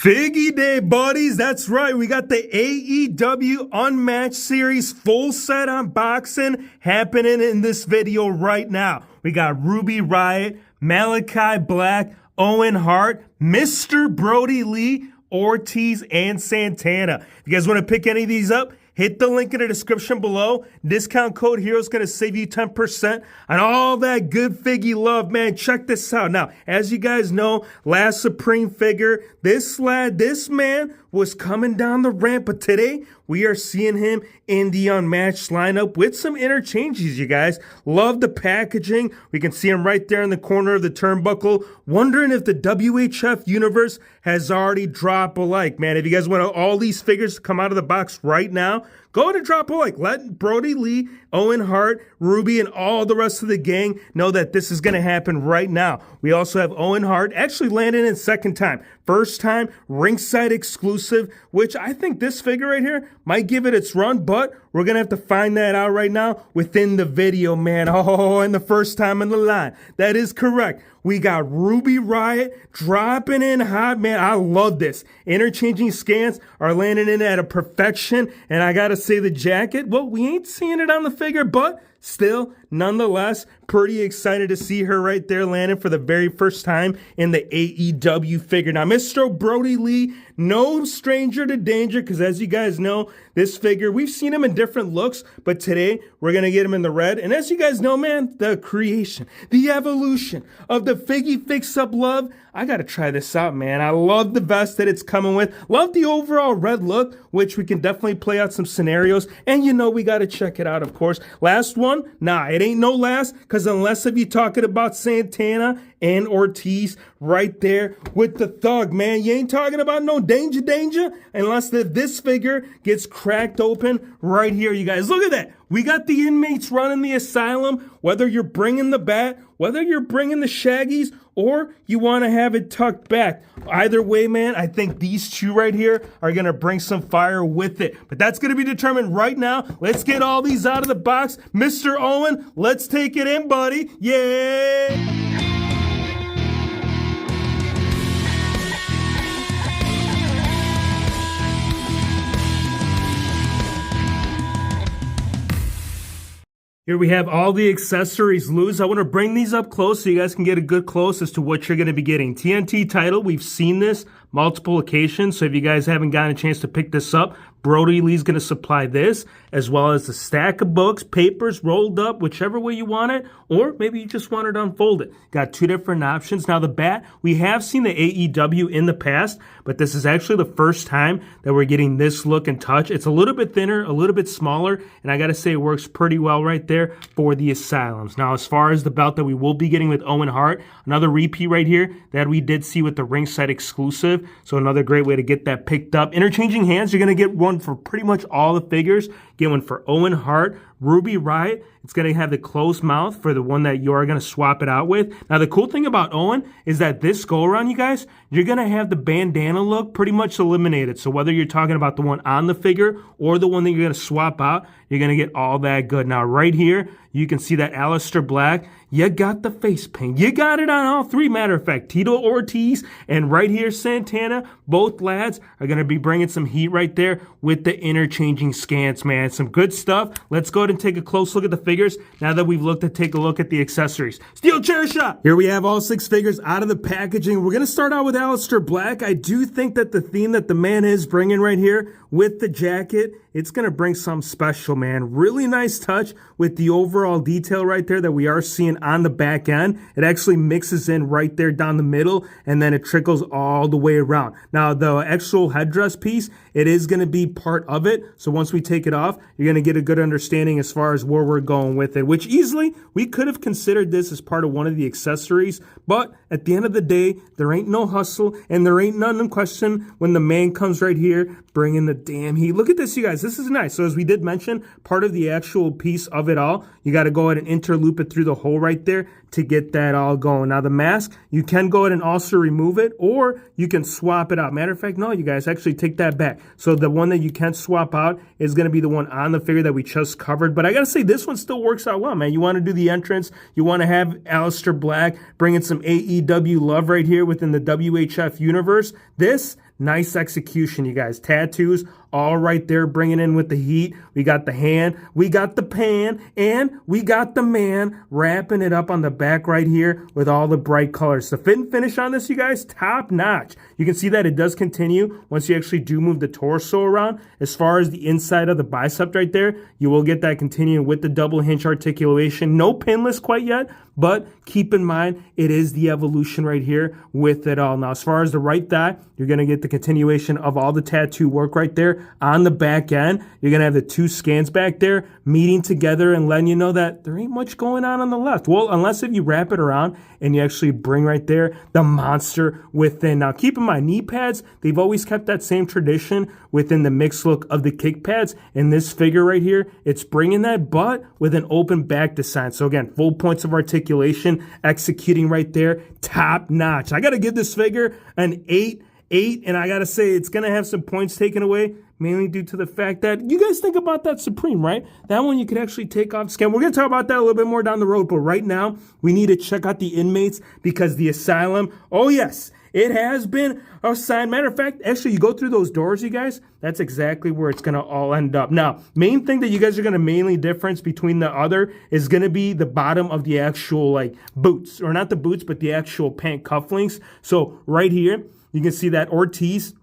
Figgy Day, buddies. That's right. We got the AEW Unmatched series full set unboxing happening in this video right now. We got Ruby Riott, Malachi Black, Owen Hart, Mr. Brody Lee, Ortiz, and Santana. If you guys want to pick any of these up, hit the link in the description below. Discount code HERO is going to save you 10% on all that good figgy love, man. Check this out. Now, as you guys know, last Supreme figure, this man was coming down the ramp, but today we are seeing him in the Unmatched lineup with some interchanges, you guys. Love the packaging. We can see him right there in the corner of the turnbuckle. Wondering if the WHF universe has already dropped a like, man. If you guys want all these figures to come out of the box right now, go to drop a like. Let Brody Lee, Owen Hart, Ruby, and all the rest of the gang know that this is going to happen right now. We also have Owen Hart actually landing in second time. First time, ringside exclusive, which I think this figure right here might give it its run, but we're going to have to find that out right now within the video, man. Oh, and the first time in the line. That is correct. We got Ruby Riott dropping in hot, man. I love this. Interchanging scans are landing in at a perfection. And I got to say the jacket, well, we ain't seeing it on the figure, but still, nonetheless, pretty excited to see her right there landing for the very first time in the AEW figure. Now, Mr. Brody Lee, no stranger to danger, because as you guys know, this figure, we've seen him in different looks, but today we're going to get him in the red. And as you guys know, man, the creation, the evolution of the Figgy Fix-Up Love, I got to try this out, man. I love the vest that it's coming with. Love the overall red look, which we can definitely play out some scenarios. And you know we got to check it out, of course. Last one, nah, it ain't no last, because unless if you're talking about Santana and Ortiz right there with the thug, man. You ain't talking about no danger, unless this figure gets cracked open right here, you guys. Look at that. We got the inmates running the asylum, whether you're bringing the bat, whether you're bringing the shaggies, or you want to have it tucked back. Either way, man, I think these two right here are going to bring some fire with it. But that's going to be determined right now. Let's get all these out of the box. Mr. Owen, let's take it in, buddy. Yeah! Here we have all the accessories loose. I want to bring these up close so you guys can get a good close as to what you're going to be getting. TNT title, we've seen this multiple occasions, so if you guys haven't gotten a chance to pick this up, Brody Lee's going to supply this, as well as a stack of books, papers rolled up, whichever way you want it, or maybe you just want it unfolded. Got two different options. Now the bat, we have seen the AEW in the past, but this is actually the first time that we're getting this look and touch. It's a little bit thinner, a little bit smaller, and I got to say it works pretty well right there for the asylums. Now as far as the belt that we will be getting with Owen Hart, another repeat right here that we did see with the ringside exclusive, so another great way to get that picked up. Interchanging hands, you're going to get one for pretty much all the figures. Get one for Owen Hart, Ruby Riott. It's going to have the closed mouth for the one that you're going to swap it out with. Now, the cool thing about Owen is that this go-around, you guys, you're going to have the bandana look pretty much eliminated. So whether you're talking about the one on the figure or the one that you're going to swap out, you're going to get all that good. Now, right here, you can see that Aleister Black, you got the face paint. You got it on all three. Matter of fact, Tito Ortiz and right here, Santana, both lads are going to be bringing some heat right there with the interchanging scans, man. Some good stuff. Let's go ahead and take a close look at the figures now that we've take a look at the accessories. Steel chair shot. Here we have all six figures out of the packaging. We're going to start out with Aleister Black. I do think that the theme that the man is bringing right here with the jacket, it's going to bring something special, man. Really nice touch with the overall detail right there that we are seeing on the back end. It actually mixes in right there down the middle, and then it trickles all the way around. Now, the actual headdress piece, it is going to be part of it. So once we take it off, you're going to get a good understanding as far as where we're going with it, which easily we could have considered this as part of one of the accessories. But at the end of the day, there ain't no hustle and there ain't none in question when the man comes right here bringing the damn heat. Look at this, you guys. This is nice. So as we did mention, part of the actual piece of it all, you got to go ahead and interloop it through the hole right there to get that all going. Now the mask, you can go ahead and also remove it, or you can swap it out. Matter of fact, no, you guys actually take that back. So the one that you can swap out is going to be the one on the figure that we just covered. But I got to say, this one still works out well, man. You want to do the entrance. You want to have Aleister Black bringing some AEW love right here within the WHF universe. This, Nice execution, you guys. Tattoos all right there, bringing in with the heat. We got the hand, we got the pan, and we got the man wrapping it up on the back right here with all the bright colors. The fit and finish on this, you guys, top notch. You can see that it does continue once you actually do move the torso around. As far as the inside of the bicep right there, you will get that continuing with the double hinge articulation. No pinless quite yet, but keep in mind, it is the evolution right here with it all. Now, as far as the right thigh, you're going to get the continuation of all the tattoo work right there on the back end. You're going to have the two scans back there meeting together and letting you know that there ain't much going on the left. Well, unless if you wrap it around and you actually bring right there the monster within. Now, keep in mind, knee pads, they've always kept that same tradition within the mixed look of the kick pads. In this figure right here, it's bringing that, but with an open back design. So again, full points of articulation, executing right there, top notch. I got to give this figure an 8, and I got to say it's going to have some points taken away, mainly due to the fact that you guys think about that Supreme, right? That one you could actually take off scan. We're going to talk about that a little bit more down the road, but right now we need to check out the inmates because the asylum, oh yes, it has been assigned. Matter of fact, actually, you go through those doors, you guys, that's exactly where it's going to all end up. Now, main thing that you guys are going to mainly difference between the other is going to be the bottom of the actual, like, boots. Or not the boots, but the actual pant cufflinks. So, right here, you can see that Ortiz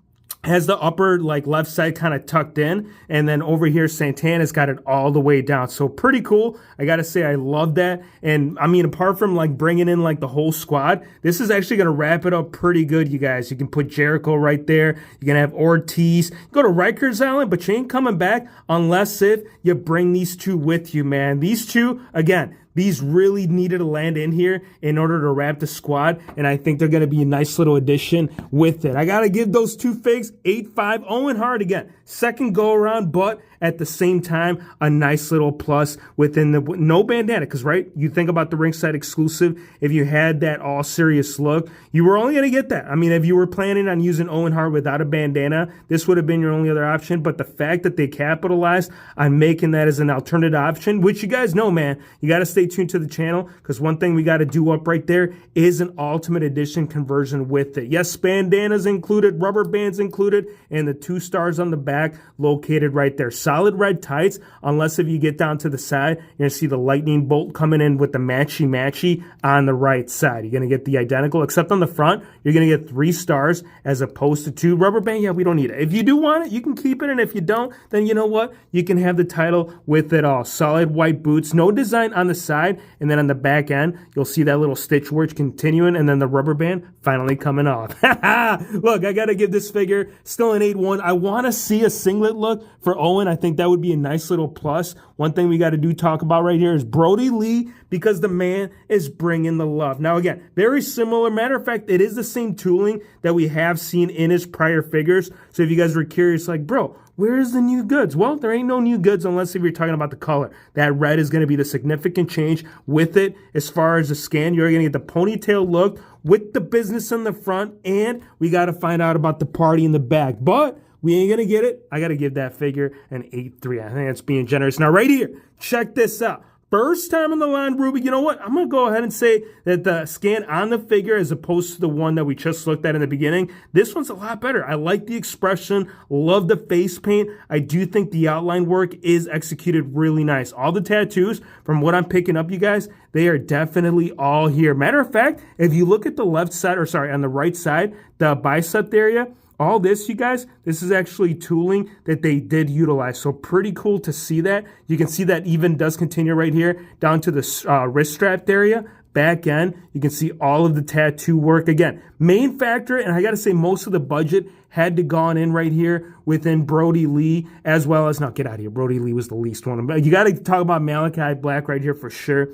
has the upper, like, left side kind of tucked in, and then over here Santana's got it all the way down. So pretty cool. I gotta say I love that. And I mean, apart from like bringing in like the whole squad, this is actually gonna wrap it up pretty good, you guys. You can put Jericho right there. You're gonna have Ortiz. Go to Rikers Island, but you ain't coming back unless if you bring these two with you, man. These two, again, these really needed to land in here in order to wrap the squad, and I think they're going to be a nice little addition with it. I got to give those two figs 8.5. Owen Hart again, second go around, but at the same time, a nice little plus within the no bandana. Because, right, you think about the ringside exclusive, if you had that all serious look, you were only going to get that. I mean, if you were planning on using Owen Hart without a bandana, this would have been your only other option. But the fact that they capitalized on making that as an alternative option, which you guys know, man, you got to stay tuned to the channel because one thing we got to do up right there is an Ultimate Edition conversion with it. Yes, bandanas included, rubber bands included, and the 2 stars on the back located right there. Solid red tights, unless if you get down to the side, you're going to see the lightning bolt coming in with the matchy on the right side. You're going to get the identical, except on the front, you're going to get 3 stars as opposed to 2. Rubber band, yeah, we don't need it. If you do want it, you can keep it, and if you don't, then you know what? You can have the title with it all. Solid white boots, no design on the side, and then on the back end, you'll see that little stitch work continuing, and then the rubber band finally coming off. Look, I got to give this figure still an 8.1. I want to see a singlet look for Owen. I think that would be a nice little plus. One thing we got to talk about right here is Brody Lee, because the man is bringing the love. Now, again, very similar. Matter of fact, it is the same tooling that we have seen in his prior figures. So if you guys were curious, like, bro, where's the new goods? Well, there ain't no new goods unless if you're talking about the color. That red is going to be the significant change with it. As far as the scan, you're going to get the ponytail look with the business in the front, and we got to find out about the party in the back. But we ain't going to get it. I got to give that figure an 8.3. I think that's being generous. Now, right here, check this out. First time in the line, Ruby, you know what? I'm going to go ahead and say that the scan on the figure as opposed to the one that we just looked at in the beginning, this one's a lot better. I like the expression, love the face paint. I do think the outline work is executed really nice. All the tattoos, from what I'm picking up, you guys, they are definitely all here. Matter of fact, if you look at the left side, or sorry, on the right side, the bicep area, all this, you guys, this is actually tooling that they did utilize. So pretty cool to see that. You can see that even does continue right here down to the wrist strap area. Back end, you can see all of the tattoo work. Again, main factor, and I got to say most of the budget had to gone in right here within Brody Lee, as well as, now get out of here, Brody Lee was the least one. But you got to talk about Malachi Black right here for sure.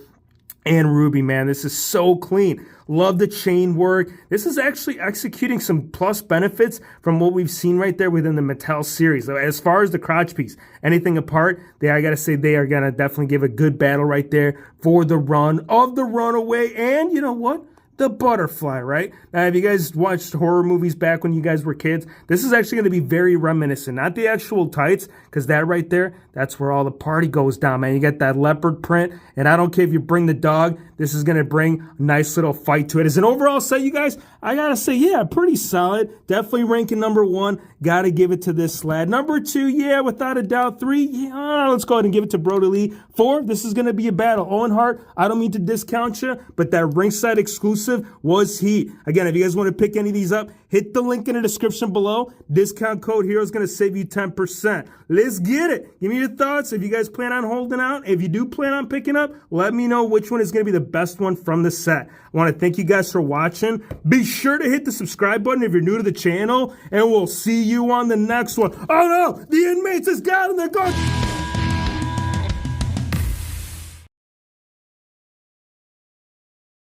And Ruby, man, this is so clean. Love the chain work. This is actually executing some plus benefits from what we've seen right there within the Mattel series. So as far as the crotch piece, anything apart, I got to say they are going to definitely give a good battle right there for the run of the runaway. And you know what? the butterfly, right? Now, if you guys watched horror movies back when you guys were kids, this is actually going to be very reminiscent. Not the actual tights, because that right there, that's where all the party goes down, man. You get that leopard print, and I don't care if you bring the dog, this is going to bring a nice little fight to it. As an overall set, you guys, I got to say, yeah, pretty solid. Definitely ranking number 1. Got to give it to this lad. Number 2, yeah, without a doubt. 3, yeah, let's go ahead and give it to Brody Lee. 4, this is going to be a battle. Owen Hart, I don't mean to discount you, but that ringside exclusive was heat. Again, if you guys want to pick any of these up, hit the link in the description below. Discount code HERO is going to save you 10%. Let's get it. Give me your thoughts. If you guys plan on holding out, if you do plan on picking up, let me know which one is going to be the best one from the set. I want to thank you guys for watching. Be sure to hit the subscribe button if you're new to the channel, and we'll see you on the next one. Oh no, the inmates has got him. They're going.